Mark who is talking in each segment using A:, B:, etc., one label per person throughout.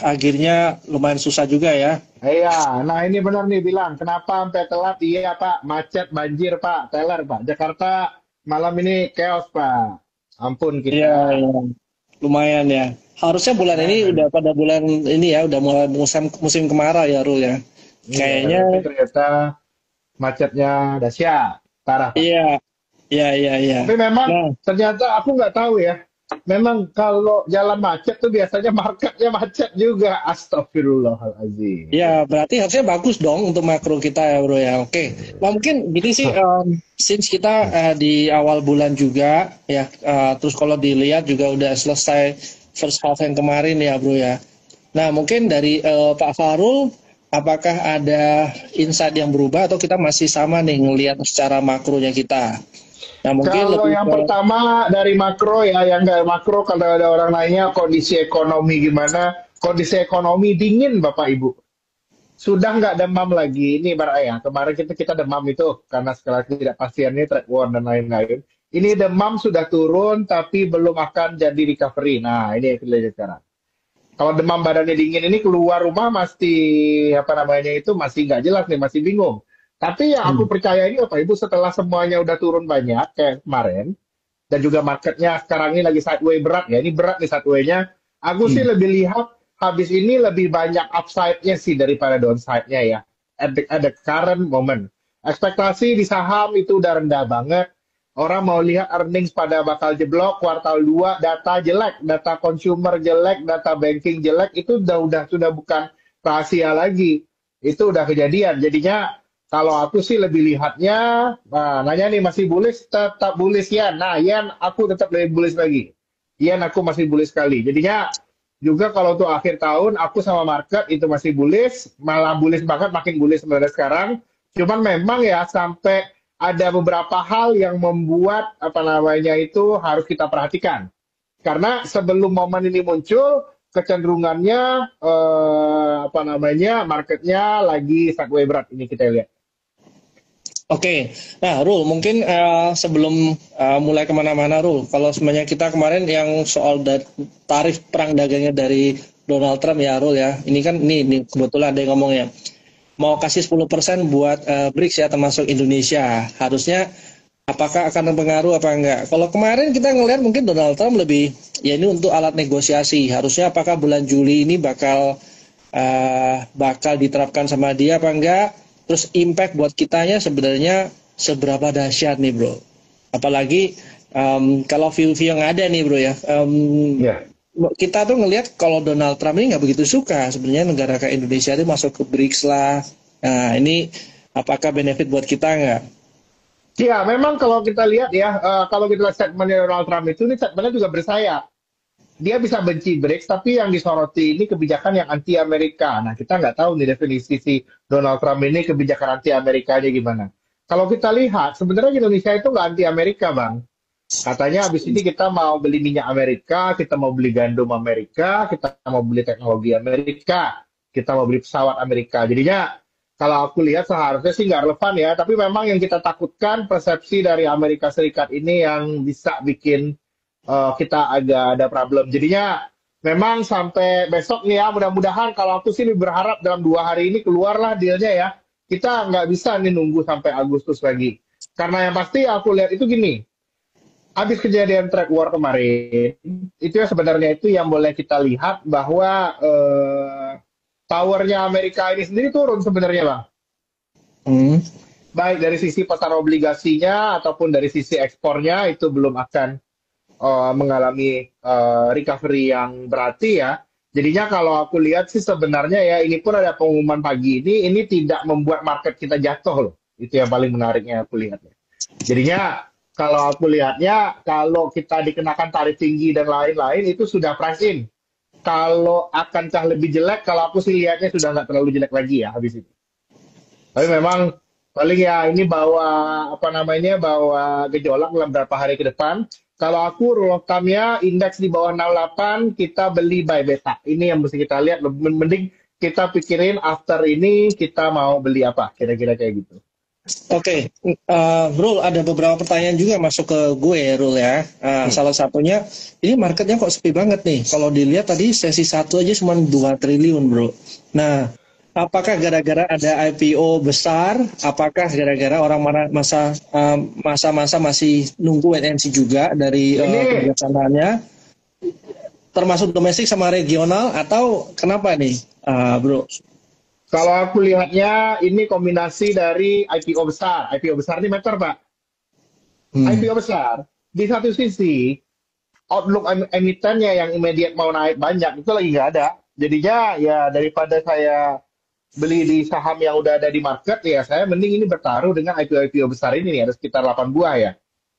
A: Akhirnya lumayan susah juga ya.
B: Iya, nah ini benar nih bilang, kenapa sampai telat? Iya Pak, macet, banjir Pak, teler Pak. Jakarta malam ini chaos Pak. Ampun
A: Iya,
B: kita.
A: iya. Lumayan ya. Harusnya bulan ini udah
B: Nah,
A: pada bulan ini ya, udah mulai musim musim kemarau ya, Rul ya.
B: iya,
A: Kayaknya
B: tapi ternyata macetnya dahsyat, parah Pak.
A: iya, iya, iya, iya.
B: Tapi memang
A: Nah,
B: ternyata aku nggak tahu ya. Memang kalau jalan macet tuh biasanya marketnya macet juga. Astagfirullahaladzim.
A: ya berarti harusnya bagus dong untuk makro kita ya, Bro ya. Oke. Nah, mungkin gini sih, since kita di awal bulan juga ya, terus kalau dilihat juga udah selesai first half yang kemarin ya, Bro ya. Nah, mungkin dari Pak Farul, apakah ada insight yang berubah atau kita masih sama nih ngelihat secara makronya kita? Nah, mungkin
B: Kalau
A: lebih
B: yang
A: ke
B: pertama dari makro ya, yang nggak makro kalau ada orang nanya kondisi ekonomi gimana, kondisi ekonomi dingin Bapak Ibu. Sudah nggak demam lagi. Ini Mbak ya, kemarin kita demam itu karena sekali lagi tidak pastiannya trade war dan lain-lain. Ini demam sudah turun tapi belum akan jadi recovery. Nah, ini yang kita lihat sekarang. Kalau demam badannya dingin ini keluar rumah masih apa namanya itu masih nggak jelas nih, masih bingung. Tapi yang aku
A: hmm,
B: percaya ini Bapak Ibu setelah semuanya udah turun banyak kayak kemarin, dan juga marketnya sekarang ini lagi sideways berat ya. Ini berat nih sideways-nya. Aku sih
A: hmm.
B: lebih lihat habis ini lebih banyak upside-nya sih daripada downside-nya ya. At the current moment. Ekspektasi di saham itu udah rendah banget. Orang mau lihat earnings pada bakal jeblok kuartal 2 data jelek, data consumer jelek, data banking jelek itu udah sudah bukan rahasia lagi. Itu udah kejadian. Jadinya kalau aku sih lebih lihatnya, nah, nanya nih masih bullish, tetap bullish ya. Nah, Yan aku tetap lebih bullish lagi. Yan aku masih bullish sekali. Jadinya juga kalau untuk akhir tahun aku sama market itu masih bullish, malah bullish banget, makin bullish sebenarnya sekarang. Cuman memang ya sampai ada beberapa hal yang membuat apa namanya itu harus kita perhatikan. Karena sebelum momen ini muncul, kecenderungannya apa namanya marketnya lagi sideways berat ini kita lihat.
A: Oke, nah Rul, mungkin sebelum mulai kemana-mana Rul, kalau sebenarnya kita kemarin yang soal tarif perang dagangnya dari Donald Trump ya Rul ya, ini kan ini kebetulan ada yang ngomong ya, mau kasih 10% buat BRICS ya termasuk Indonesia, harusnya apakah akan berpengaruh apa enggak? Kalau kemarin kita ngelihat mungkin Donald Trump lebih, ya ini untuk alat negosiasi, harusnya apakah bulan Juli ini bakal diterapkan sama dia apa enggak? Terus impact buat kitanya sebenarnya seberapa dahsyat nih bro? Apalagi kalau view-view yang ada nih bro ya,
B: Ya.
A: kita tuh ngelihat kalau Donald Trump ini nggak begitu suka sebenarnya negara kayak Indonesia itu masuk ke BRICS lah. Nah ini apakah benefit buat kita nggak?
B: Ya, memang kalau kita lihat ya, kalau kita lihat statementnya Donald Trump itu, ini statementnya juga bersayap. Dia bisa benci BRICS, tapi yang disoroti ini kebijakan yang anti Amerika. Nah, kita nggak tahu nih definisi si Donald Trump ini kebijakan anti Amerikanya gimana. Kalau kita lihat, sebenarnya Indonesia itu nggak anti Amerika, Bang. Katanya habis ini kita mau beli minyak Amerika, kita mau beli gandum Amerika, kita mau beli teknologi Amerika, kita mau beli pesawat Amerika. Jadinya kalau aku lihat seharusnya sih nggak relevan ya, tapi memang yang kita takutkan persepsi dari Amerika Serikat ini yang bisa bikin kita agak ada problem. Jadinya memang sampai besok nih ya, mudah-mudahan kalau aku sih berharap dalam 2 hari ini keluarlah dealnya ya. Kita nggak bisa nih nunggu sampai Agustus lagi. Karena yang pasti aku lihat itu gini, habis kejadian trade war kemarin, itu ya sebenarnya itu yang boleh kita lihat bahwa powernya Amerika ini sendiri turun sebenarnya bang.
A: Hmm.
B: Baik dari sisi pasar obligasinya ataupun dari sisi ekspornya itu belum akan mengalami recovery yang berarti ya. Jadinya kalau aku lihat sih sebenarnya ya ini pun ada pengumuman pagi ini tidak membuat market kita jatuh loh. Itu yang paling menariknya aku lihat. Jadinya kalau aku lihatnya kalau kita dikenakan tarif tinggi dan lain-lain itu sudah price in. Kalau akankah lebih jelek, kalau aku sih lihatnya sudah nggak terlalu jelek lagi ya habis itu. Tapi memang paling ya ini bawa apa namanya bawa gejolak dalam beberapa hari ke depan. Kalau aku rule of thumb-nya indeks di bawah 68 kita beli buy beta. Ini yang mesti kita lihat. Lebih mending kita pikirin after ini kita mau beli apa. Kira-kira kayak gitu.
A: Oke, Rul, ada beberapa pertanyaan juga masuk ke gue, Rul ya.
B: Hmm.
A: Salah satunya, ini marketnya kok sepi banget nih. Kalau dilihat tadi sesi satu aja cuma 2 triliun, bro. Nah, apakah gara-gara ada IPO besar? Apakah gara-gara orang masa-masa masih nunggu wait and see juga dari
B: Ini
A: kebijaksanaannya, termasuk domestik sama regional, atau kenapa nih, bro?
B: kalau aku lihatnya ini kombinasi dari IPO besar. IPO besar ini meter, Pak.
A: Hmm.
B: IPO besar. Di satu sisi, outlook emitennya yang immediate mau naik banyak itu lagi nggak ada. Jadinya ya daripada saya beli di saham yang udah ada di market ya saya mending ini bertaruh dengan IPO-IPO besar ini nih ada sekitar 8 buah ya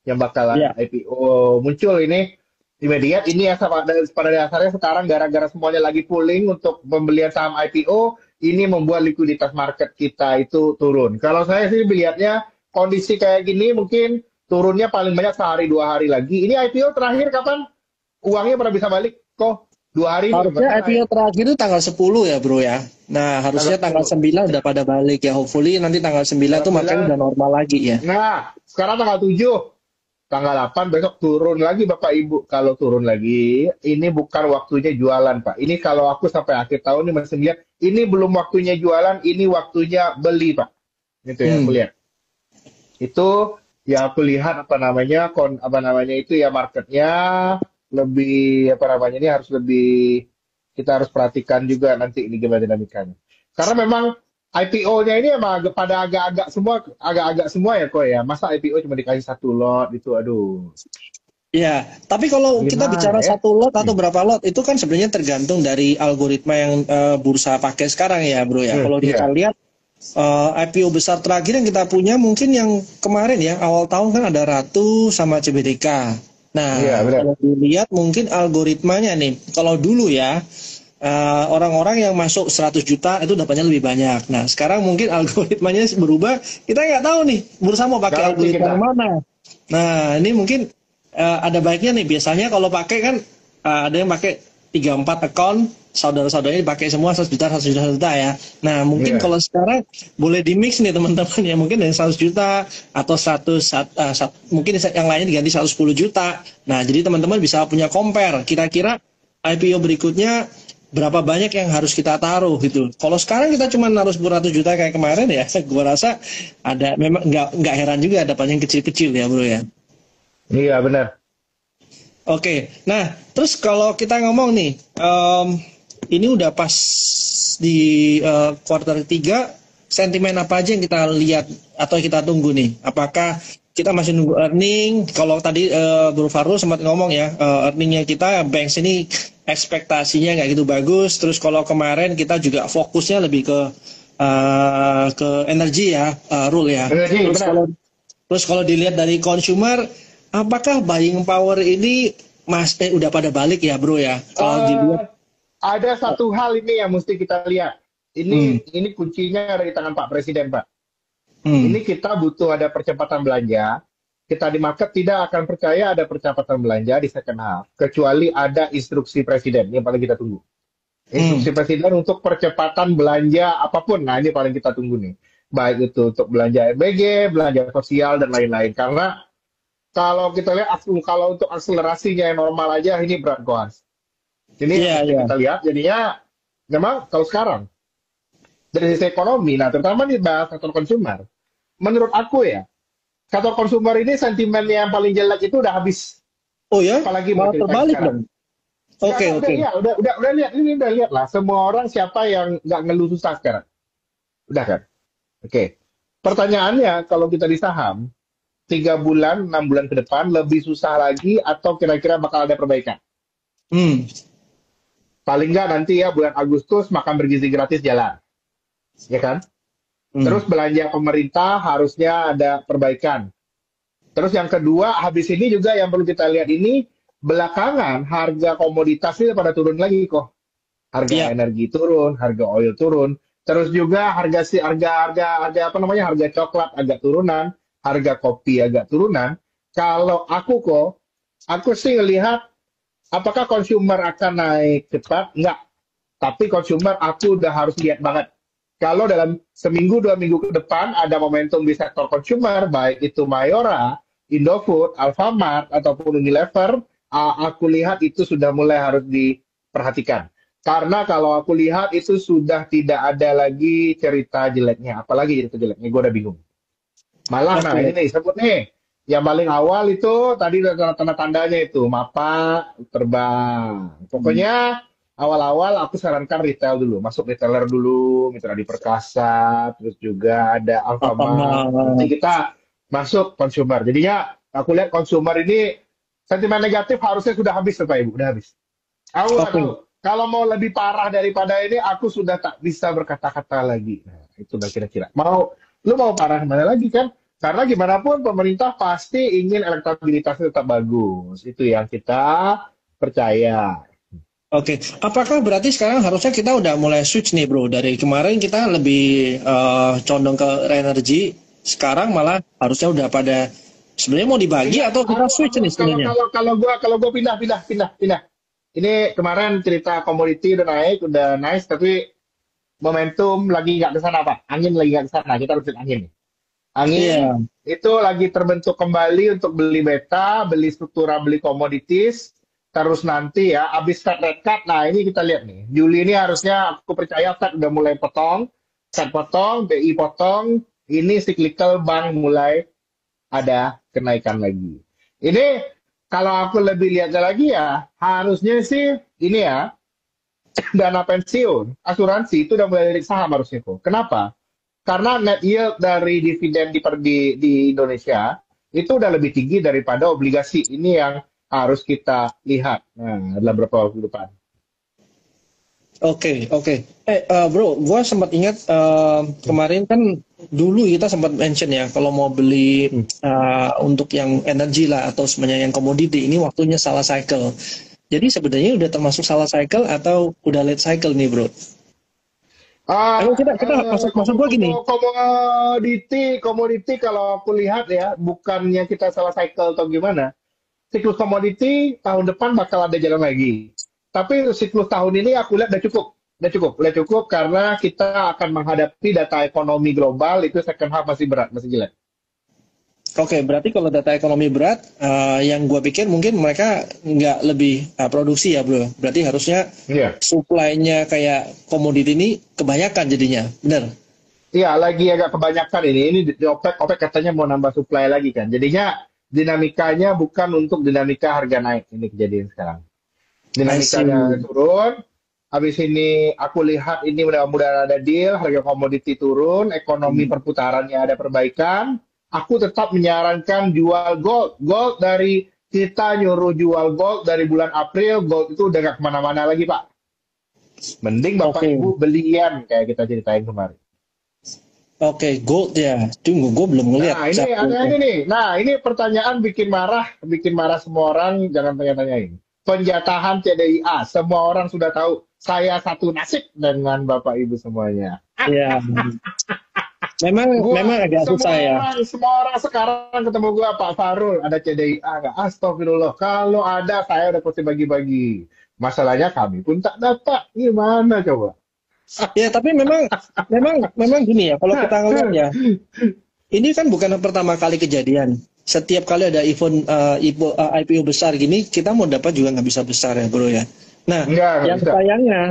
B: yang bakalan
A: Ya.
B: IPO muncul ini immediate ini ya pada dasarnya sekarang gara-gara semuanya lagi pooling untuk pembelian saham IPO ini membuat likuiditas market kita itu turun. Kalau saya sih melihatnya kondisi kayak gini mungkin turunnya paling banyak sehari 2 hari lagi. Ini IPO terakhir kapan? Uangnya pernah bisa balik kok 2 hari ini
A: Harusnya
B: berarti naik
A: IPO terakhir itu tanggal 10 ya bro ya. Nah
B: tanggal
A: harusnya tanggal
B: 10.
A: 9 udah pada balik ya. Hopefully nanti tanggal 9
B: Tanggal
A: tuh makanya
B: 9.
A: udah normal lagi ya.
B: Nah, sekarang tanggal 7, tanggal 8 besok turun lagi Bapak Ibu. Kalau turun lagi, ini bukan waktunya jualan Pak. Ini kalau aku sampai akhir tahun ini masih lihat, ini belum waktunya jualan, ini waktunya beli Pak. Itu ya, aku
A: Hmm.
B: lihat. Itu ya aku lihat apa namanya, apa namanya itu ya marketnya lebih apa namanya ini harus lebih kita harus perhatikan juga nanti ini gimana dinamikanya. Karena memang IPO-nya ini emang pada agak-agak semua ya kok ya. Masa IPO cuma dikasih satu lot itu aduh.
A: Ya, tapi kalau kita
B: Gimana
A: bicara
B: ya?
A: satu lot atau
B: Hmm.
A: berapa lot itu kan sebenarnya tergantung dari algoritma yang bursa pakai sekarang ya bro ya. Kalau kita
B: Iya.
A: lihat IPO besar terakhir yang kita punya mungkin yang kemarin ya awal tahun kan ada Ratu sama CBDK.
B: Iya,
A: Nah
B: benar.
A: kalau dilihat mungkin algoritmanya nih, kalau dulu ya orang-orang yang masuk 100 juta itu dapatnya lebih banyak. Nah sekarang mungkin algoritmanya berubah, kita nggak tahu nih bursa mau
B: Nggak
A: pakai
B: ngerti
A: algoritma
B: kita.
A: yang mana. Nah ini mungkin ada baiknya nih. Biasanya kalau pakai kan ada yang pakai 3 4 account, saudara-saudaranya dipakai semua 100 juta 100 juta 100 juta ya. Nah mungkin
B: Iya.
A: kalau sekarang boleh di mix nih teman-teman ya, mungkin dari 100 juta atau 100 mungkin yang lainnya diganti 110 juta. Nah jadi teman-teman bisa punya compare kira-kira IPO berikutnya berapa banyak yang harus kita taruh gitu. Kalau sekarang kita cuma naruh 100 juta kayak kemarin ya, gua rasa ada memang nggak heran juga dapatnya yang kecil-kecil ya bro ya.
B: Iya, benar.
A: Oke, nah terus kalau kita ngomong nih, ini udah pas di kuartal 3, sentimen apa aja yang kita lihat atau kita tunggu nih? Apakah kita masih nunggu earning? Kalau tadi Bro Farul sempat ngomong ya, earningnya kita Banks ini ekspektasinya nggak gitu bagus. Terus kalau kemarin kita juga fokusnya lebih ke energi ya, Rul ya.
B: Energi,
A: Terus
B: benar.
A: kalau dilihat dari consumer, apakah buying power ini udah pada balik ya bro ya? Kalau
B: Eh,
A: dilihat,
B: ada satu hal ini yang mesti kita lihat.
A: hmm,
B: Ini kuncinya ada di tangan Pak Presiden, Pak.
A: hmm,
B: Ini kita butuh ada percepatan belanja. Kita di market tidak akan percaya ada percepatan belanja di second half, kecuali ada instruksi presiden. Ini yang paling kita tunggu.
A: hmm,
B: Instruksi presiden untuk percepatan belanja apapun. Nah, ini paling kita tunggu nih. Baik itu untuk belanja MBG, belanja sosial, dan lain-lain. Karena kalau kita lihat, kalau untuk akselerasinya yang normal aja, ini berat goas. Ini yang
A: iya
B: mesti
A: iya,
B: kita lihat. Jadinya, memang kalau sekarang, dari sisi ekonomi, nah terutama di bahas sektor konsumer, menurut aku ya, sektor konsumer ini sentimen yang paling jelek itu udah habis.
A: oh ya,
B: Apalagi mau
A: malah
B: ceritanya
A: terbalik
B: sekarang.
A: dong.
B: Nggak,
A: Oke
B: udah
A: oke,
B: ya, udah lihat ini udah lihat lah. Semua orang siapa yang nggak ngeluh susah sekarang, udah kan? Oke. Pertanyaannya, kalau kita di saham, 3 bulan, 6 bulan ke depan lebih susah lagi atau kira-kira bakal ada perbaikan?
A: hmm,
B: Paling nggak nanti ya bulan Agustus makan bergizi gratis jalan, ya kan? Terus
A: hmm,
B: belanja pemerintah harusnya ada perbaikan. Terus yang kedua, habis ini juga yang perlu kita lihat ini belakangan harga komoditas ini pada turun lagi kok. Harga
A: iya,
B: energi turun, harga oil turun. Terus juga harga apa namanya harga coklat agak turunan, harga kopi agak turunan. Kalau aku sih ngelihat apakah consumer akan naik cepat? Enggak. Tapi consumer aku udah harus lihat banget. kalau dalam seminggu 2 minggu ke depan ada momentum di sektor consumer, baik itu Mayora, Indofood, Alfamart, ataupun Unilever, aku lihat itu sudah mulai harus diperhatikan. Karena kalau aku lihat itu sudah tidak ada lagi cerita jeleknya. Apalagi cerita jeleknya, gue udah bingung. Malah, nah ini
A: Oke.
B: nih, sebut nih. Yang paling awal itu, tadi udah tanda-tandanya itu, mapa, terbang. Pokoknya, awal-awal aku sarankan retail dulu. Masuk retailer dulu, Mitra Di Perkasa, terus juga ada Alfamart. Nanti
A: Alfamart.
B: kita masuk consumer. Jadinya, aku lihat consumer ini, sentimen negatif harusnya sudah habis, Bapak Ibu. Udah habis. Aku nggak tahu.
A: Oke.
B: Kalau mau lebih parah daripada ini, aku sudah tak bisa berkata-kata lagi. Nah, itu udah kira-kira. Lu mau parah kemana lagi kan? Karena gimana pun pemerintah pasti ingin elektabilitasnya tetap bagus. Itu yang kita percaya.
A: Oke, apakah berarti sekarang harusnya kita udah mulai switch nih bro? Dari kemarin kita lebih condong ke energi, sekarang malah harusnya udah pada sebenarnya mau dibagi
B: Iya,
A: atau kita switch nih
B: kalau
A: sebenarnya?
B: kalau kalau gua pindah. Ini kemarin cerita komoditi udah naik, udah nice, tapi momentum lagi nggak ke sana Pak. Angin lagi nggak ke sana. Kita harus lihat angin. Angin
A: Iya,
B: itu lagi terbentuk kembali untuk beli beta, beli struktura, beli komoditis. Terus nanti ya, habis Fed rate cut, nah ini kita lihat nih. Juli ini harusnya aku percaya Fed udah mulai potong, Fed potong, BI potong, ini cyclical bank mulai ada kenaikan lagi. Ini kalau aku lebih lihatnya lagi ya, harusnya sih ini ya, dana pensiun, asuransi itu udah mulai lirik saham harusnya kok. Kenapa? Karena net yield dari dividen di Indonesia itu udah lebih tinggi daripada obligasi. Ini yang harus kita lihat. Nah, dalam beberapa waktu depan.
A: oke, oke. Bro, gua sempat ingat kemarin kan dulu kita sempat mention ya kalau mau beli
B: Hmm.
A: untuk yang energi lah atau sebenarnya yang komoditi ini waktunya salah cycle. Jadi sebenarnya udah termasuk salah cycle atau udah late cycle nih bro? Emang kita maksud gua gini.
B: Komoditi kalau aku lihat ya, bukannya kita salah cycle atau gimana. Siklus komoditi tahun depan bakal ada jalan lagi. Tapi siklus tahun ini aku lihat udah cukup karena kita akan menghadapi data ekonomi global itu second half masih berat, masih jelek.
A: Oke, berarti kalau data ekonomi berat, yang gue pikir mungkin mereka nggak lebih produksi ya bro. Berarti harusnya
B: Iya.
A: supply-nya kayak komoditi ini kebanyakan jadinya, bener?
B: Iya, lagi agak kebanyakan ini. Ini di OPEC katanya mau nambah supply lagi kan. Jadinya dinamikanya bukan untuk dinamika harga naik. Ini kejadian sekarang.
A: I
B: Dinamikanya
A: see.
B: turun. Habis ini aku lihat ini mudah-mudahan ada deal, harga komoditi turun, ekonomi
A: Hmm.
B: perputarannya ada perbaikan. Aku tetap menyarankan jual gold. Gold dari kita nyuruh jual gold dari bulan April, gold itu udah gak kemana-mana lagi Pak. Mending Bapak
A: Oke,
B: Ibu belian kayak kita ceritain kemarin.
A: oke, gold ya. Tunggu, gue belum ngeliat
B: Nah, ini
A: satu.
B: ada ini nih. Nah, ini pertanyaan bikin marah semua orang, jangan tanya-tanyain. Penjatahan CDIA, semua orang sudah tahu. Saya satu nasib dengan Bapak Ibu semuanya.
A: Ya, memang
B: Gua
A: agak susah ya.
B: semua orang sekarang ketemu gua Pak Farul ada CDIA nggak? Astagfirullah. Kalau ada saya udah pasti bagi-bagi. Masalahnya kami pun tak dapat. Gimana coba?
A: Ya, tapi memang gini ya. Kalau kita ngeliat ya, ini kan bukan pertama kali kejadian. Setiap kali ada event IPO besar gini, kita mau dapat juga nggak bisa besar ya bro ya. Nah,
B: Nggak
A: yang
B: bisa.
A: sayangnya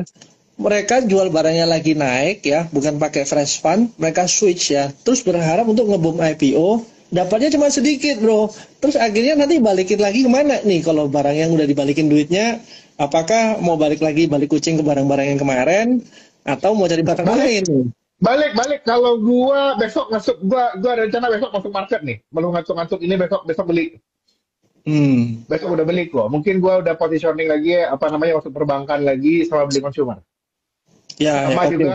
A: mereka jual barangnya lagi naik ya, bukan pakai fresh fund, mereka switch ya, terus berharap untuk ngebom IPO, dapatnya cuma sedikit bro. Terus akhirnya nanti balikin lagi kemana nih kalau barang yang udah dibalikin duitnya, apakah mau balik lagi balik kucing ke barang-barang yang kemarin, atau mau cari barang
B: Balik,
A: lain nih?
B: balik. Kalau gua besok masuk, gua ada rencana besok masuk market nih. Belum ngantuk-ngantuk ini besok beli.
A: Hmm,
B: Besok udah beli gua. Mungkin gua udah positioning lagi apa namanya masuk perbankan lagi sama beli consumer.
A: ya,
B: Sama
A: oke.
B: juga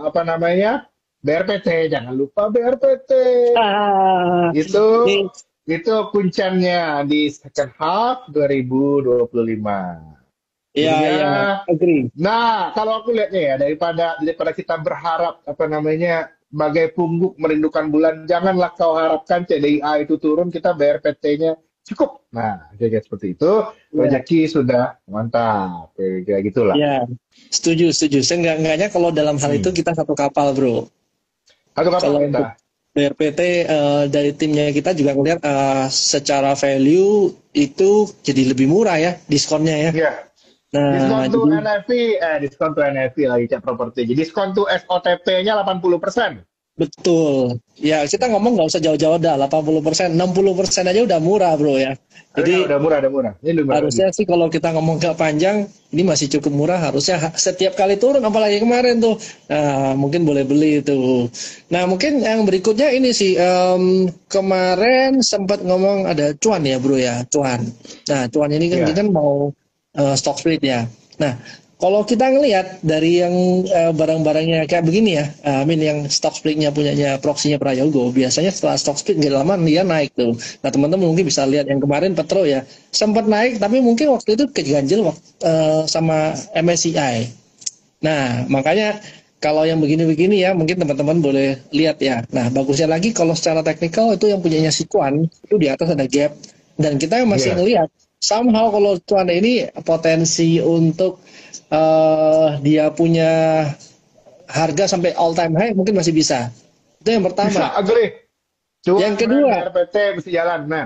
B: apa namanya BRPT. Jangan lupa BRPT.
A: Ah,
B: Itu
A: ini,
B: itu kunciannya di second half 2025.
A: ya,
B: Jadinya,
A: agree.
B: nah kalau aku lihatnya ya daripada kita berharap apa namanya bagai pungguk merindukan bulan, janganlah kau harapkan CDIA itu turun, kita BRPT-nya cukup. Nah, kayak seperti itu,
A: Iya.
B: rezeki sudah mantap. Kayak gitulah.
A: Iya, setuju, setuju. Seenggak-enggaknya kalau dalam hal itu
B: Hmm.
A: kita satu kapal, bro.
B: Satu kapal
A: Kalau
B: kita.
A: untuk BRPT dari timnya kita juga ngelihat secara value itu jadi lebih murah ya diskonnya ya.
B: Iya.
A: Nah,
B: Diskon tuh
A: jadi
B: NFP, diskon tuh NFP lagi cek properti. Jadi diskon tuh SOTP-nya 80%.
A: betul. Ya, kita ngomong nggak usah jauh-jauh dah, 80%, 60% aja udah murah, bro ya. Jadi
B: Udah murah, udah murah. Ini udah murah lagi.
A: harusnya sih kalau kita ngomong ke panjang, ini masih cukup murah. Harusnya setiap kali turun, apalagi kemarin tuh. Nah, mungkin boleh beli itu. Nah, mungkin yang berikutnya ini sih, kemarin sempat ngomong ada cuan ya bro ya, cuan. Nah, cuan ini kan dia
B: Iya.
A: kan mau stock split ya. Nah, kalau kita ngelihat dari yang barang-barangnya kayak begini ya, yang stock splitnya punyanya proksinya Prayogo, biasanya setelah stock split nggak lama dia naik tuh. Nah teman-teman mungkin bisa lihat yang kemarin Petro ya sempat naik, tapi mungkin waktu itu keganjil sama MSCI. Nah makanya kalau yang begini-begini ya mungkin teman-teman boleh lihat ya. Nah bagusnya lagi kalau secara teknikal itu yang punyanya si Kuan itu di atas ada gap dan kita masih
B: Iya.
A: ngelihat somehow kalau Cuan ini potensi untuk dia punya harga sampai all time high mungkin masih bisa. Itu yang
B: Bisa,
A: pertama.
B: agree.
A: Yang
B: Cuan men,
A: kedua,
B: BRPT mesti jalan. Nah,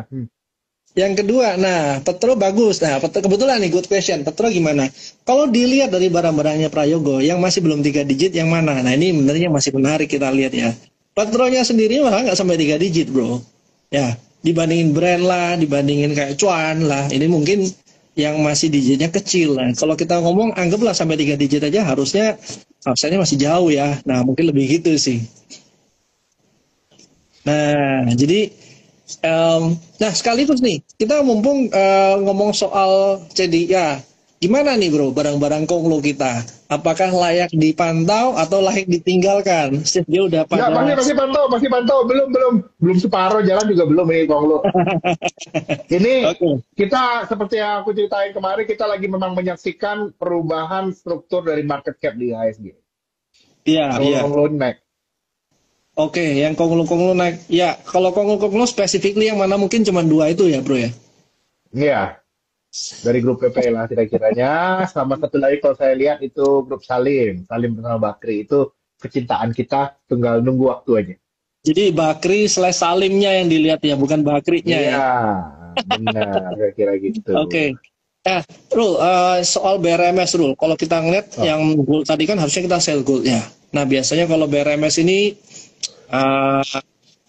A: nah Petro bagus. Nah, Petro, kebetulan nih good question. Petro gimana? Kalau dilihat dari barang-barangnya Prayogo yang masih belum 3 digit yang mana? Nah, ini sebenarnya masih menarik kita lihat ya. Petronya sendiri malah nggak sampai 3 digit, bro. Ya, dibandingin brand lah, dibandingin kayak Cuan lah. Ini mungkin yang masih digitnya kecil. Nah, kalau kita ngomong anggaplah sampai 3 digit aja harusnya masih jauh ya. Nah, mungkin lebih gitu sih. Nah, jadi nah sekaligus nih kita mumpung ngomong soal CDI, gimana nih bro barang-barang konglo kita? Apakah layak dipantau atau layak ditinggalkan? Sip, dia udah
B: nggak,
A: pada
B: masih pantau. Belum separuh jalan juga belum ini Konglo. Ini
A: oke.
B: kita seperti yang aku ceritain kemarin, kita lagi memang menyaksikan perubahan struktur dari market cap di IHSG.
A: Iya, iya.
B: Konglo naik.
A: Oke, yang konglo-konglo naik. Ya, kalau konglo-konglo specifically yang mana mungkin cuma dua itu ya, bro ya.
B: Iya, dari grup PP lah kira-kiranya. Sama satu lagi kalau saya lihat itu grup Salim. Salim bersama Bakri. Itu kecintaan kita, tinggal nunggu waktu aja.
A: Jadi Bakri slash Salimnya yang dilihat ya, bukan Bakrinya ya.
B: Iya, benar kira-kira gitu.
A: Oke. Nah, Rul, soal BRMS, Rul. Kalau kita ngeliat
B: Oh,
A: yang gold tadi kan harusnya kita sell gold ya. Nah, biasanya kalau BRMS ini uh,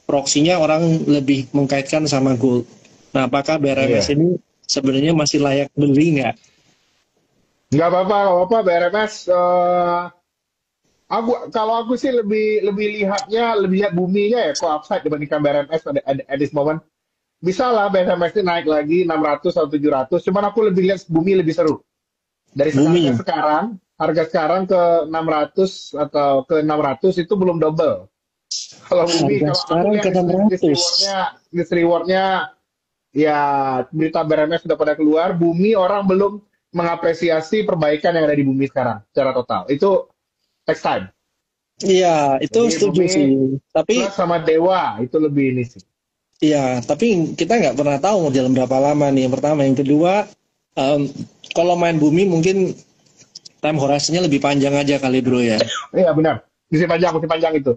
A: proksinya orang lebih mengkaitkan sama gold. Nah, apakah BRMS
B: iya.
A: ini sebenarnya masih layak beli nggak?
B: Nggak apa-apa, nggak apa-apa. BRMS, kalau aku sih lebih lebih lihat buminya ya, kok upside dibandingkan BRMS at this moment. Bisa lah BRMS ini naik lagi 600 atau 700. Cuman aku lebih lihat bumi lebih seru. Dari
A: Bumi.
B: harga sekarang ke 600 atau ke 600 itu belum double. Kalau bumi,
A: Harga
B: kalau aku
A: sekarang
B: lihat
A: ke 600.
B: risk rewardnya, ya berita BRMS sudah pada keluar. Bumi orang belum mengapresiasi perbaikan yang ada di bumi sekarang secara total. Itu next time.
A: Iya, itu
B: Jadi
A: setuju
B: bumi
A: sih. Tapi
B: plus sama dewa itu lebih ini sih.
A: iya, tapi kita nggak pernah tahu mau jalan berapa lama nih. Yang pertama, yang kedua, em, kalau main bumi mungkin time horizonnya lebih panjang aja kali bro ya.
B: Iya benar. Musim panjang itu.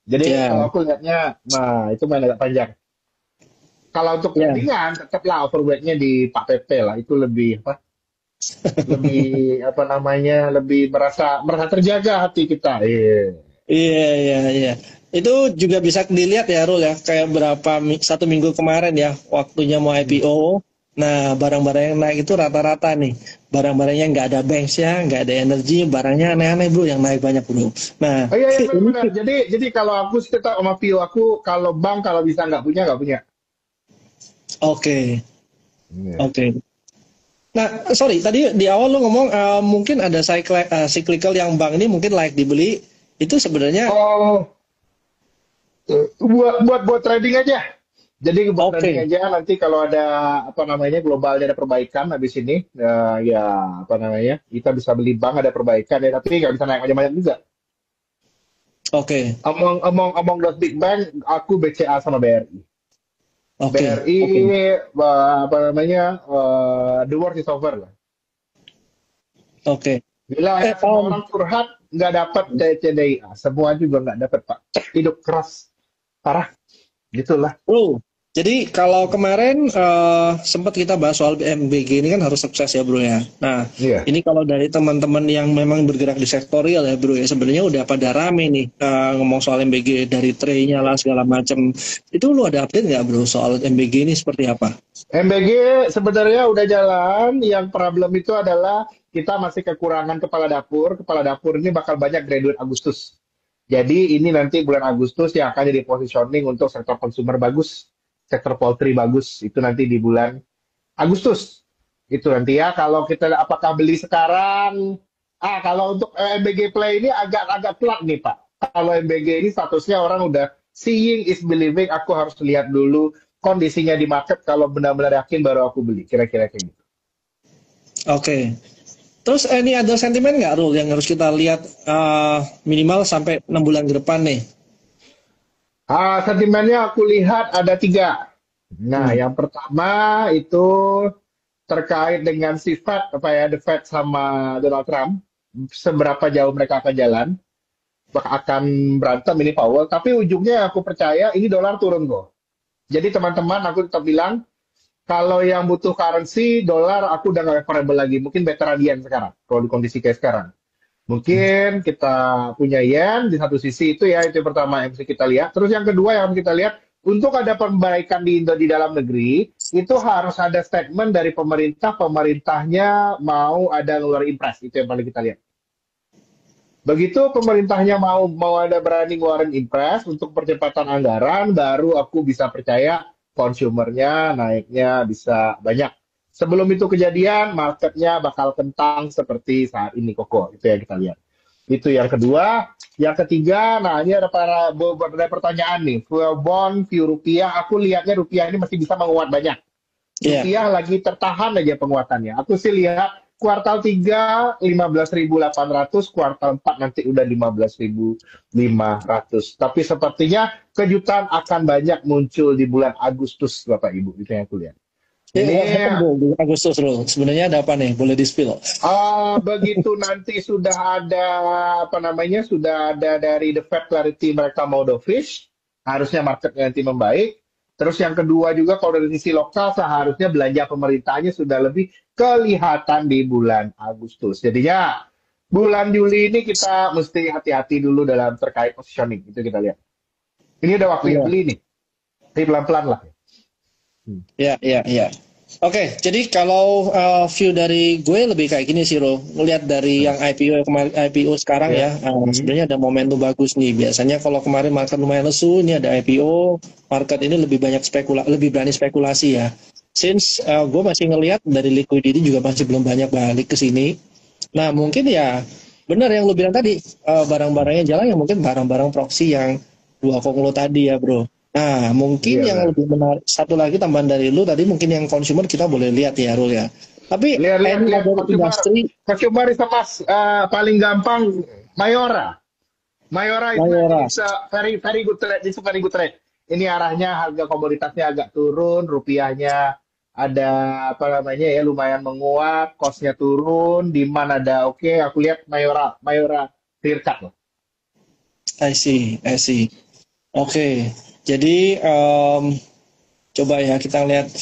B: Jadi
A: Ya,
B: kalau aku lihatnya, nah itu main agak panjang. Kalau untuk
A: ya.
B: tradingan, tetaplah overweight-nya di Pak PP lah. Itu lebih apa namanya, lebih merasa terjaga hati kita. Iya.
A: Iya, iya, iya. Itu juga bisa dilihat ya, Rul ya. Kayak berapa 1 minggu kemarin ya, waktunya mau IPO. Nah, barang-barang yang naik itu rata-rata nih. Barang-barangnya nggak ada banks ya, nggak ada energi, barangnya aneh-aneh bro, yang naik banyak bro. Nah,
B: Oh iya, iya
A: ini
B: benar-benar. Jadi kalau aku sih tetap sama view aku, kalau bank kalau bisa nggak punya.
A: oke,
B: Iya.
A: oke. Nah, sorry, tadi di awal lu ngomong mungkin ada cyclical yang bank ini mungkin layak dibeli. Itu sebenarnya
B: Oh, buat trading aja. Jadi buat trading
A: oke.
B: aja nanti kalau ada apa namanya globalnya ada perbaikan habis ini ya apa namanya kita bisa beli bank ada perbaikan ya tapi nggak bisa naik banyak-banyak juga.
A: Oke.
B: Among those big bank aku BCA sama BRI.
A: Oke,
B: BRI,
A: oke,
B: apa namanya, the worst is over lah.
A: oke.
B: Gila ya,
A: Eh,
B: semua orang curhat nggak dapat CDIA, semua juga nggak dapat Pak. Hidup keras, parah, gitulah.
A: Bro, jadi kalau kemarin sempat kita bahas soal MBG ini kan harus sukses ya bro ya. Nah,
B: Iya.
A: ini kalau dari teman-teman yang memang bergerak di sektorial ya bro ya, sebenarnya udah pada rame nih ngomong soal MBG dari trade-nya lah segala macam. Itu lu ada update nggak bro soal MBG ini seperti apa?
B: MBG sebenarnya udah jalan. Yang problem itu adalah kita masih kekurangan kepala dapur. Kepala dapur ini bakal banyak graduate Agustus. Jadi ini nanti bulan Agustus yang akan jadi positioning untuk sektor consumer bagus, sektor poultry bagus. Itu nanti di bulan Agustus. Itu nanti ya. Kalau kita apakah beli sekarang? Kalau untuk MBG Play ini agak-agak telat nih Pak. Kalau MBG ini statusnya orang udah seeing is believing. Aku harus lihat dulu kondisinya di market. Kalau benar-benar yakin baru aku beli. Kira-kira kayak gitu.
A: Oke. Terus ini ada sentimen nggak Rul yang harus kita lihat minimal sampai 6 bulan ke depan nih?
B: Sentimennya aku lihat ada tiga. Nah,
A: Hmm.
B: yang pertama itu terkait dengan sifat apa ya, The Fed sama Donald Trump. Seberapa jauh mereka akan jalan. Akan berantem ini Powell, tapi ujungnya aku percaya ini dolar turun kok. Jadi teman-teman aku tetap bilang kalau yang butuh currency dolar aku udah nggak favorable lagi, mungkin better yen sekarang kalau di kondisi kayak sekarang. Mungkin kita punya yen di satu sisi itu ya itu yang pertama yang mesti kita lihat. Terus yang kedua yang harus kita lihat untuk ada perbaikan di dalam negeri itu harus ada statement dari pemerintah, pemerintahnya mau ada ngeluarin impres itu yang paling kita lihat. Begitu pemerintahnya mau ada berani ngeluarin impres untuk percepatan anggaran, baru aku bisa percaya konsumernya naiknya bisa banyak. Sebelum itu kejadian, marketnya bakal kentang seperti saat ini Koko. Itu yang kita lihat. Itu yang kedua. Yang ketiga, nah ini ada pertanyaan nih. Fuel bond, view rupiah. Aku lihatnya rupiah ini masih bisa menguat banyak.
A: Iya.
B: Rupiah lagi tertahan aja penguatannya. Aku sih lihat kuartal 3 15.800, kuartal 4 nanti udah 15.500. Tapi sepertinya kejutan akan banyak muncul di bulan Agustus Bapak Ibu, itu yang aku lihat. Ini
A: What happened bro di Agustus Rul? Sebenarnya ada apa nih? Boleh di-spill?
B: begitu nanti sudah ada apa namanya sudah ada dari the Fed clarity mereka mau dovish, harusnya marketnya nanti membaik. Terus yang kedua juga kalau dari sisi lokal seharusnya belanja pemerintahnya sudah lebih kelihatan di bulan Agustus. Jadinya bulan Juli ini kita mesti hati-hati dulu dalam terkait positioning itu kita lihat. Ini udah waktunya
A: Iya.
B: beli nih. Tapi pelan-pelan lah.
A: Ya, ya, ya. Oke, jadi kalau view dari gue lebih kayak gini sih, Ro. Ngelihat dari yang IPO IPO sekarang
B: Ya.
A: ya, sebenarnya ada momentum bagus nih. Biasanya kalau kemarin market lumayan lesu, ini ada IPO, market ini lebih banyak lebih berani spekulasi ya. Since gue masih ngelihat dari liquidity juga masih belum banyak balik ke sini. Nah, mungkin ya benar yang lu bilang tadi, barang-barangnya jalan ya mungkin barang-barang proxy yang dua konglo tadi ya, Bro. Nah, mungkin
B: Iya,
A: yang
B: benar.
A: lebih menarik, satu lagi tambahan dari lu tadi mungkin yang consumer kita boleh lihat ya, Rul ya. Tapi
B: Lihat, lihat,
A: any
B: lihat.
A: other
B: Consumer,
A: industry,
B: consumer is the mas, paling gampang Mayora. Mayora itu I think
A: Mayora.
B: it's a very very good trade. It's a very good trade. Ini arahnya harga komoditasnya agak turun, rupiahnya ada apa namanya ya lumayan menguat, costnya turun, demand ada oke. Aku lihat Mayora, Mayora clear cut loh.
A: I see, I see. Oke, jadi coba ya kita lihat.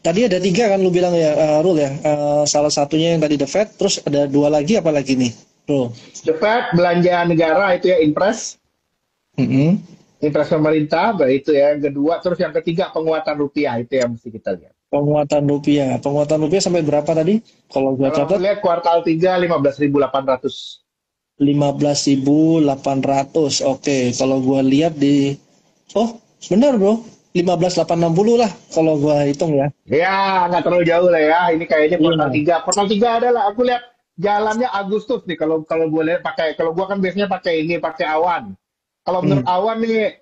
A: Tadi ada tiga kan lu bilang ya, Rul ya. Salah satunya yang tadi The Fed, terus ada dua lagi apa lagi nih, Rul?
B: The Fed belanja negara itu ya impres,
A: Mm-mm.
B: impres pemerintah, itu ya yang kedua, terus yang ketiga penguatan rupiah itu yang mesti kita lihat.
A: Penguatan rupiah sampai berapa tadi? Kalau gua
B: Kalau aku
A: catat
B: lihat kuartal 3 15.800.
A: 15.800. Oke, kalau gua lihat di benar, Bro. 15.860 lah kalau gua hitung ya.
B: Ya, nggak terlalu jauh lah ya. Ini kayaknya kuartal
A: Iya.
B: 3. Kuartal 3 adalah aku lihat jalannya Agustus nih. Kalau kalau gue lihat kalau gue kan biasanya pakai ini, pakai awan. Kalau menurut
A: Hmm.
B: awan nih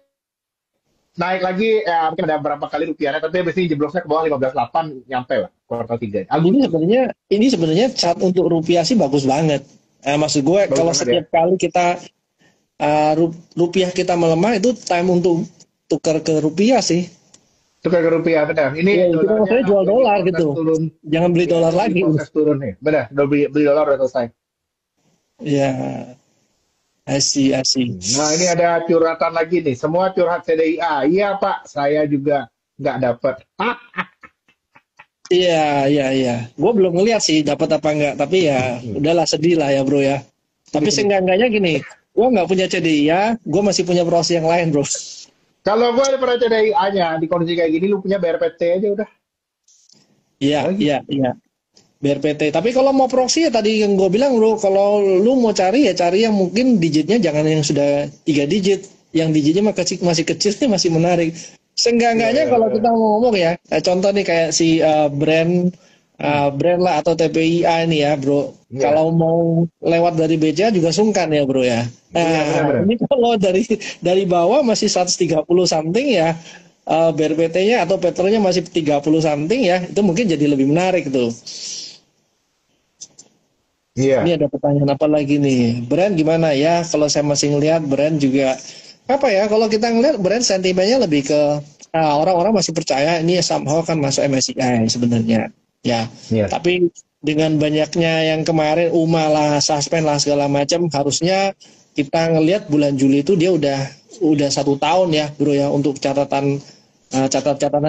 B: naik lagi, ya mungkin ada berapa kali rupiahnya, tapi biasanya jeblosnya ke bawah 15.8 nyampe lah kuartal 3.
A: Ini
B: Agustus.
A: sebenarnya ini sebenarnya chart untuk rupiah sih bagus banget. Maksud gue
B: Bagus
A: kalau
B: banget ya.
A: setiap kali kita rupiah kita melemah itu time untuk tukar ke rupiah sih.
B: Tukar ke rupiah, benar. Ini
A: Ya, kita
B: dolarnya
A: maksudnya jual
B: lagi
A: dolar
B: proses
A: gitu.
B: turun.
A: Jangan beli
B: Ya,
A: dolar
B: lagi
A: lagi.
B: proses turun nih. Benar, udah beli dolar udah selesai.
A: Ya, I see.
B: Nah, ini ada curhatan lagi nih. Semua curhat CDIA. Iya, Pak. Saya juga nggak dapat. Ah,
A: Iya, iya. Gue belum ngeliat sih dapat apa enggak, tapi ya udahlah sedih lah ya bro ya. Tapi
B: sedih-sedih.
A: seenggak-enggaknya gini, gue nggak punya CDI ya, gue masih punya prosi yang lain bro.
B: Kalau gue daripada CDIA-nya di kondisi kayak gini, lu punya BRPT aja udah.
A: Iya,
B: Lagi.
A: iya. BRPT. Tapi kalau mau proxy ya tadi yang gue bilang bro, kalau lu mau cari ya cari yang mungkin digitnya jangan yang sudah 3 digit, yang digitnya masih kecil nih masih menarik.
B: Iya,
A: Seenggak-enggaknya
B: iya,
A: kalau
B: iya.
A: kita mau ngomong ya, contoh nih kayak si
B: Hmm.
A: brand lah atau TPIA ini ya bro.
B: Iya.
A: Kalau mau lewat dari BCA juga sungkan ya bro ya.
B: Iya,
A: Nah
B: benar-benar.
A: ini kalau dari bawah masih 130 something ya, BRPT-nya atau petrolnya masih 30 something ya, itu mungkin jadi lebih menarik tuh. Ini
B: Iya.
A: ada pertanyaan apa lagi nih? Brand gimana ya? Kalau saya masih ngelihat brand juga apa ya? Kalau kita ngelihat brand sentimennya lebih ke orang-orang masih percaya ini somehow kan masuk MSCI sebenarnya. Ya,
B: Iya.
A: tapi dengan banyaknya yang kemarin UMA lah, suspend lah segala macam, harusnya kita ngelihat bulan Juli itu dia udah 1 tahun ya, bro ya, untuk catatan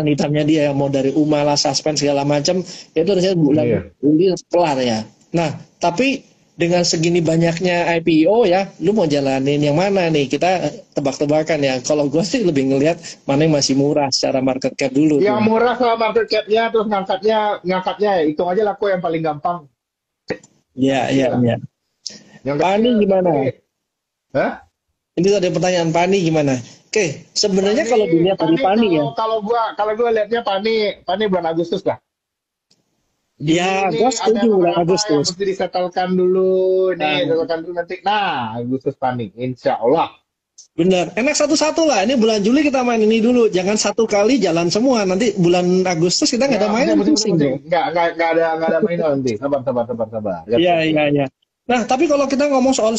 A: hitamnya dia mau dari UMA lah, suspend segala macam, itu harusnya bulan
B: Iya.
A: Juli kelar ya. Nah, tapi dengan segini banyaknya IPO ya, lu mau jalanin yang mana nih? Kita tebak-tebakan ya. Kalau gue sih lebih ngelihat mana yang masih murah secara market cap dulu
B: Yang
A: tuh.
B: murah sama market cap-nya, terus ngangkatnya ya, hitung aja laku yang paling gampang.
A: Iya,
B: Iya.
A: iya.
B: Yang
A: Pani
B: kecil
A: gimana?
B: tapi, hah?
A: Ini tuh ada pertanyaan Pani gimana? Oke, sebenarnya
B: Pani,
A: kalau dilihat dari
B: Pani
A: Pani ya,
B: kalau gua lihatnya Pani bulan Agustus lah. Juli
A: ya
B: ini
A: gue
B: ada
A: setuju bulan
B: beberapa yang
A: Agustus.
B: mesti disetelkan dulu, nih
A: Nah,
B: setelkan dulu nanti. Nah, Agustus Pani, insya Allah.
A: bener, enak satu-satu lah. Ini bulan Juli kita main ini dulu. Jangan satu kali jalan semua. Nanti bulan Agustus kita nggak
B: Nggak,
A: ada
B: pusing,
A: mainan
B: pusing, pusing,
A: pusing
B: pusing.
A: bro.
B: Nggak ada mainan nanti. Sabar, sabar, sabar, sabar. Lihat,
A: Iya,
B: lihat, lihat.
A: iya, iya. Nah, tapi kalau kita ngomong soal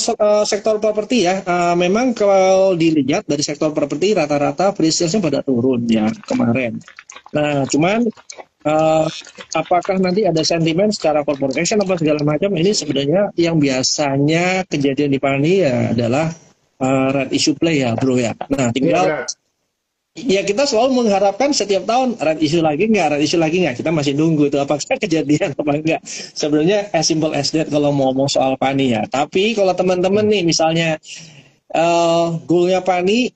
A: sektor properti ya, memang kalau dilihat dari sektor properti rata-rata pre-sales-nya pada turun ya kemarin. Nah, cuman eh, apakah nanti ada sentimen secara corporate action apa segala macam ini sebenarnya yang biasanya kejadian di Pani ya adalah red issue play ya, bro ya. Nah,
B: Iya,
A: tinggal
B: benar.
A: ya kita selalu mengharapkan setiap tahun red issue lagi nggak, kita masih nunggu itu apakah kejadian apa enggak. Sebenarnya as simple as that kalau mau ngomong soal Pani ya. Tapi kalau teman-teman
B: Hmm.
A: nih misalnya goalnya Pani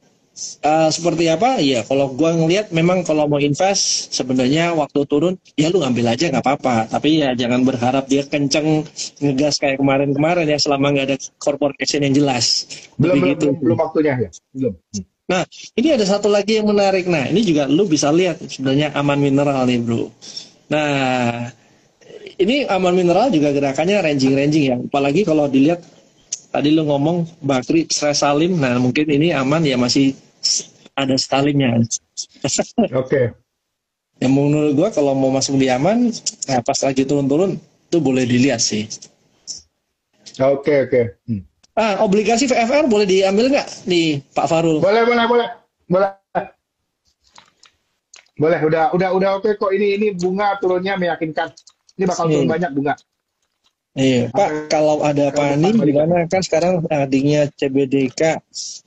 A: seperti apa? Ya kalau gua ngelihat memang kalau mau invest sebenarnya waktu turun ya lu ambil aja nggak apa-apa. Tapi ya jangan berharap dia kenceng ngegas kayak kemarin-kemarin ya selama nggak ada corporate action yang jelas.
B: Belum,
A: Lebih
B: belum,
A: gitu.
B: belum, belum waktunya ya. Belum. Hmm.
A: Nah, ini ada satu lagi yang menarik. Nah, ini juga lu bisa lihat sebenarnya Aman Mineral nih, bro. Nah, ini Aman Mineral juga gerakannya ranging-ranging ya. Apalagi kalau dilihat tadi lu ngomong Bakri Sres Salim. Nah, mungkin ini Aman ya masih ada Stalimnya.
B: Oke.
A: Yang menurut gua kalau mau masuk di Aman, nah pas lagi turun-turun itu boleh dilihat sih.
B: Oke, oke. Hmm.
A: Obligasi VFR boleh diambil nggak nih Pak Farul?
B: Boleh, boleh, boleh. Boleh. Boleh, udah oke kok. Ini bunga turunnya meyakinkan. Ini bakal turun
A: Nih.
B: banyak bunga.
A: Iya, Pak, kalau ada
B: Ke depan
A: Pani
B: balikan.
A: gimana? Kan sekarang adiknya CBDK.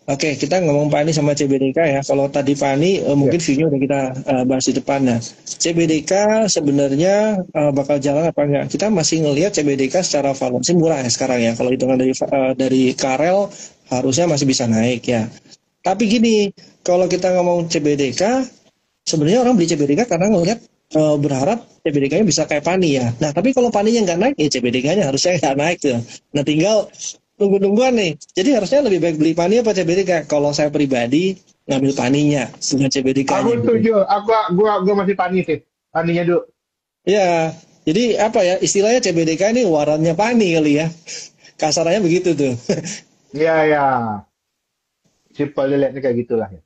A: Oke, kita ngomong Pani sama CBDK ya. Kalau tadi Pani,
B: Iya.
A: mungkin view-nya udah kita bahas di depannya. CBDK sebenarnya bakal jalan apa enggak? Kita masih ngelihat CBDK secara valuasi murah ya sekarang ya. Kalau hitungan dari Karel harusnya masih bisa naik ya. Tapi gini, kalau kita ngomong CBDK, sebenarnya orang beli CBDK karena ngelihat berharap CBDK-nya bisa kayak Pani ya. Nah, tapi kalau Paninya nggak naik, ya CBDK-nya harusnya nggak naik tuh. Nah, tinggal tunggu-tungguan nih. Jadi harusnya lebih baik beli Pani apa CBDK? Kalau saya pribadi ngambil Paninya dengan CBDK-nya
B: Aku
A: gitu.
B: setuju. Gua masih panik sih. Paninya dulu.
A: Ya, jadi apa ya istilahnya CBDK ini warannya Pani kali ya. Kasarannya begitu tuh.
B: Iya, ya. Simpel lihatnya kayak gitulah ya.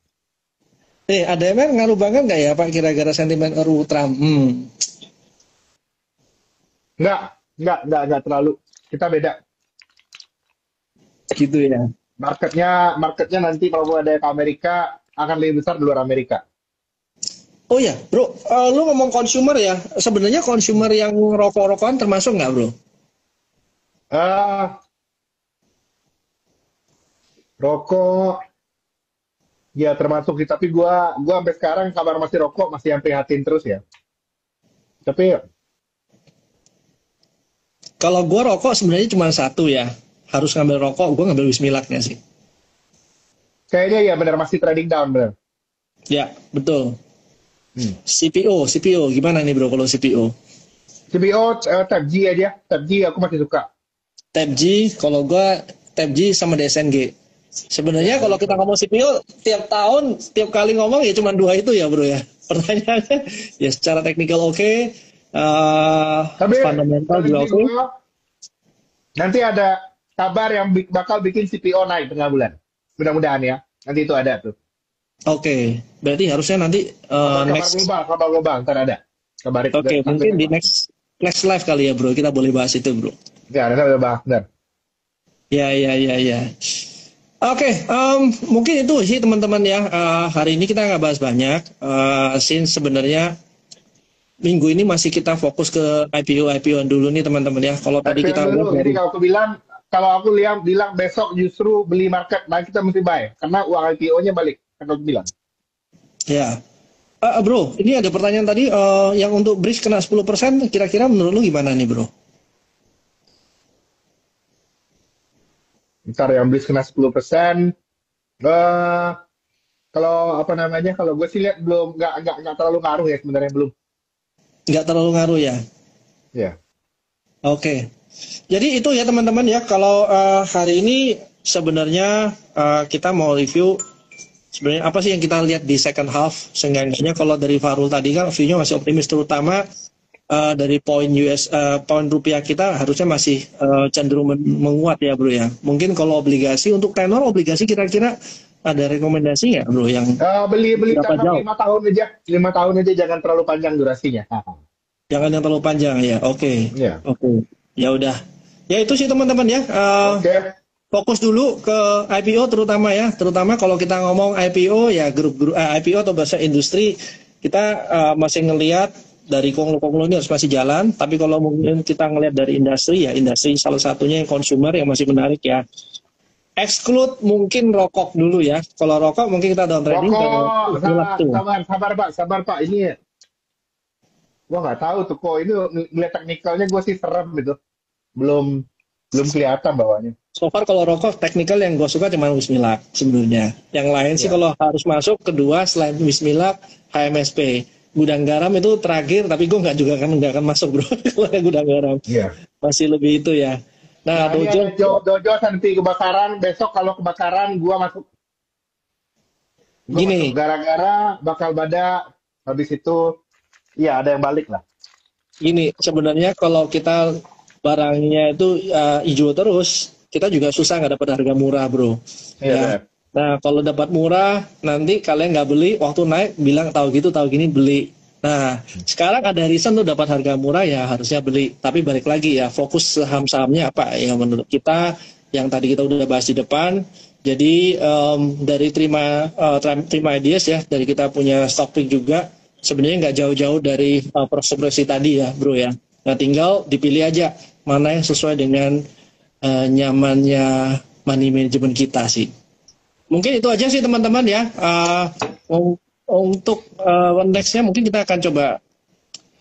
A: ADMR ngaruh banget nggak ya Pak kira-kira sentimen RUU Trump?
B: Enggak terlalu. Kita beda.
A: Gitu ya.
B: Marketnya nanti kalau ada ke Amerika akan lebih besar di luar Amerika.
A: Oh ya, bro, lu ngomong consumer ya. Sebenarnya consumer yang rokok-rokokan termasuk nggak, bro?
B: Eh, rokok ya termasuk sih, tapi gua sampai sekarang kabar masih rokok masih yang prihatin terus ya. Tapi
A: Kalau gua rokok sebenarnya cuma satu ya. Harus ngambil rokok, gua ngambil Wismilaknya sih.
B: kayaknya ya benar masih trading down benar.
A: Ya, betul.
B: Hmm.
A: CPO, gimana nih bro kalau CPO?
B: CBO Tab G aja, Tab G aku masih suka.
A: Tab G, kalau gua Tab G sama DSNG. Sebenarnya kalau kita ngomong CPO tiap tahun, tiap kali ngomong ya cuma dua itu ya bro ya. Pertanyaannya ya secara teknikal oke,
B: Tapi
A: fundamental juga
B: prediksi
A: oke.
B: gua nanti ada kabar yang bakal bikin CPO naik tengah bulan. Mudah-mudahan ya. Nanti itu ada tuh.
A: Oke, berarti harusnya nanti
B: Kabar
A: next.
B: global, kabar global ntar ada. Kabar
A: Oke,
B: sampai
A: mungkin di
B: global.
A: next next live kali ya bro, kita boleh bahas itu bro.
B: Ya, ada udah bahas benar.
A: Ya, ya, ya, ya. Oke, mungkin itu sih teman-teman ya. Hari ini kita nggak bahas banyak. Since sebenarnya minggu ini masih kita fokus ke IPO dulu nih teman-teman ya. Kalau tadi
B: IPO
A: kita lihat
B: dulu. Jadi
A: dari
B: kalau aku bilang besok justru beli market, nah kita mesti buy karena uang IPO-nya balik. Kan aku bilang.
A: ya, bro, ini ada pertanyaan tadi yang untuk bridge kena 10%, kira-kira menurut lu gimana nih bro?
B: Ntar yang beli kena 10%. Eh kalau apa namanya? Kalau gue sih lihat belum nggak terlalu ngaruh ya sebenarnya belum.
A: Nggak terlalu ngaruh ya.
B: Ya.
A: Oke. Jadi itu ya teman-teman ya. Kalau hari ini sebenarnya kita mau review sebenarnya apa sih yang kita lihat di second half. Seenggaknya kalau dari Farul tadi kan view-nya masih optimis, terutama dari poin rupiah kita harusnya masih cenderung menguat ya bro ya. Mungkin kalau obligasi, untuk tenor obligasi kira-kira ada rekomendasi nggak bro yang
B: Beli
A: berapa
B: tenor
A: jauh?
B: 5 tahun aja, 5 tahun aja jangan terlalu panjang durasinya.
A: Jangan yang terlalu panjang ya. Oke,
B: Ya.
A: oke. Ya udah. Ya itu sih teman-teman ya.
B: Oke.
A: Fokus dulu ke IPO terutama ya. Terutama kalau kita ngomong IPO ya grup-grup IPO atau bahasa industri kita masih ngelihat dari konglo-konglo ini harus masih jalan. Tapi kalau mungkin kita ngelihat dari industri ya industri salah satunya yang consumer yang masih menarik ya. Exclude mungkin rokok dulu ya. Kalau rokok mungkin kita down trading ke
B: Rokok,
A: gelap tuh.
B: sabar Pak. Ini gua nggak tahu tuh kok. Ini ngeliat teknikalnya gue sih serem gitu. Belum belum kelihatan bawahnya.
A: So far kalau rokok teknikal yang gue suka cuma Wismilak sebenarnya. Yang lain sih
B: Ya.
A: kalau harus masuk kedua selain Wismilak HMSP. Gudang garam itu terakhir tapi gue nggak akan masuk bro kalau yang gudang garam.
B: Iya.
A: Masih lebih itu ya. Nah
B: Nah, ini ada
A: dojo
B: Dojo nanti kebakaran. Besok kalau kebakaran, gua masuk
A: gini,
B: gara-gara bakal badak. Habis itu, ya ada yang balik lah.
A: sebenarnya kalau kita barangnya itu hijau terus, kita juga susah nggak dapat harga murah bro.
B: Iya
A: Ya.
B: benar.
A: Nah kalau dapat murah nanti kalian nggak beli, waktu naik bilang tahu gitu tahu gini beli. Nah sekarang ada reason tuh dapat harga murah ya harusnya beli. Tapi balik lagi ya fokus saham-sahamnya apa yang menurut kita yang tadi kita udah bahas di depan. Jadi dari terima ideas ya dari kita punya stock pick juga sebenarnya nggak jauh-jauh dari proyeksi tadi ya bro ya. Nah tinggal dipilih aja mana yang sesuai dengan nyamannya money management kita sih. Mungkin itu aja sih teman-teman ya. Untuk nextnya mungkin kita akan coba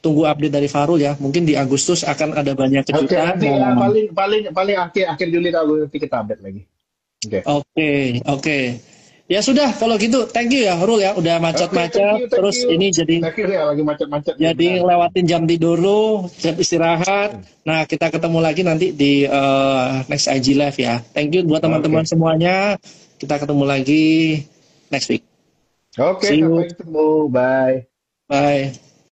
A: tunggu update dari Farul ya. Mungkin di Agustus akan ada banyak
B: Oke,
A: kejutan.
B: nanti ya paling akhir Juli tahu nanti kita update lagi. Oke.
A: Oke. Ya sudah, kalau gitu thank you ya Rul ya. Udah
B: Oke,
A: macet-macet.
B: thank
A: Terus
B: you.
A: ini jadi
B: Thank you ya lagi macet-macet nih,
A: jadi
B: benar.
A: lewatin jam tidur lu, jam istirahat. Nah, kita ketemu lagi nanti di next IG Live ya. Thank you buat teman-teman
B: Oke.
A: semuanya. Kita ketemu lagi next week.
B: Oke,
A: See you.
B: sampai ketemu. Bye.
A: Bye.